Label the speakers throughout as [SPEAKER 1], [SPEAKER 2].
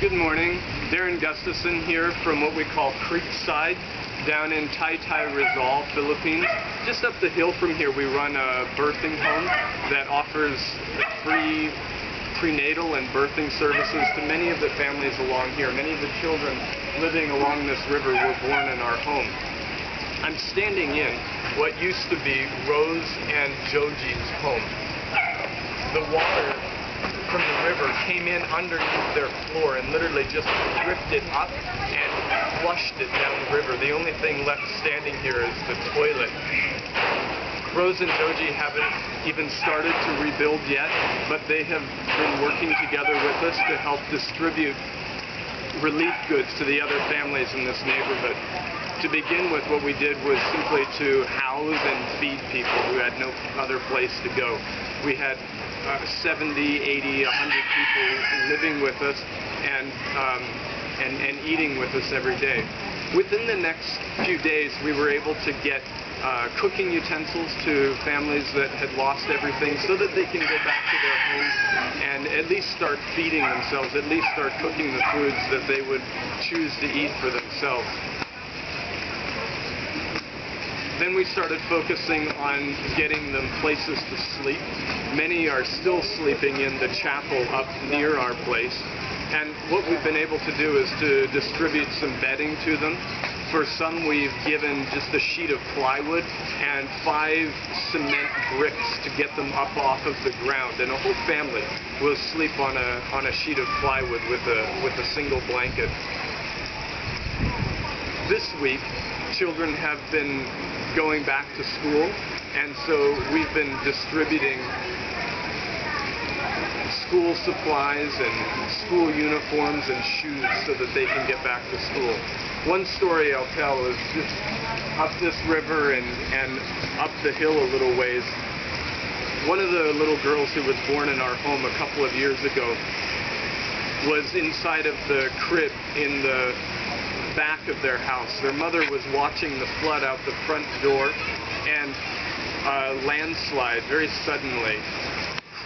[SPEAKER 1] Good morning. Darren Gustafson here from what we call Creekside down in Taytay, Rizal, Philippines. Just up the hill from here we run a birthing home that offers free prenatal and birthing services to many of the families along here. Many of the children living along this river were born in our home. I'm standing in what used to be Rose and Joji's home. The water from the river came in underneath their floor and literally just drifted up and flushed it down the river. The only thing left standing here is the toilet. Rose and Joji haven't even started to rebuild yet, but they have been working together with us to help distribute relief goods to the other families in this neighborhood. To begin with, what we did was simply to house and feed people who had no other place to go. We had 70, 80, 100 people living with us and eating with us every day. Within the next few days, we were able to get cooking utensils to families that had lost everything so that they can go back to their homes and at least start feeding themselves, at least start cooking the foods that they would choose to eat for themselves. Then we started focusing on getting them places to sleep. Many are still sleeping in the chapel up near our place. And what we've been able to do is to distribute some bedding to them. For some, we've given just a sheet of plywood and 5 cement bricks to get them up off of the ground. And a whole family will sleep on a sheet of plywood with a single blanket. This week, children have been going back to school, and so we've been distributing school supplies and school uniforms and shoes so that they can get back to school. One story I'll tell is just up this river and up the hill a little ways. One of the little girls who was born in our home a couple of years ago was inside of the crib in the back of their house. Their mother was watching the flood out the front door, and a landslide very suddenly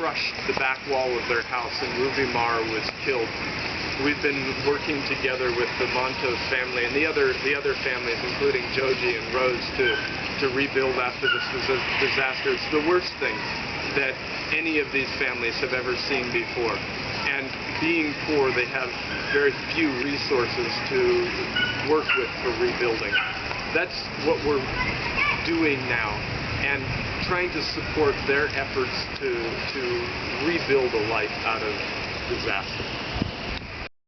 [SPEAKER 1] crushed the back wall of their house, and Ruby Mar was killed. We've been working together with the Montos family and the other families, including Joji and Rose, to rebuild after this disaster. It's the worst thing that any of these families have ever seen before. And being poor, they have very few resources to work with for rebuilding. That's what we're doing now, and trying to support their efforts to rebuild a life out of disaster.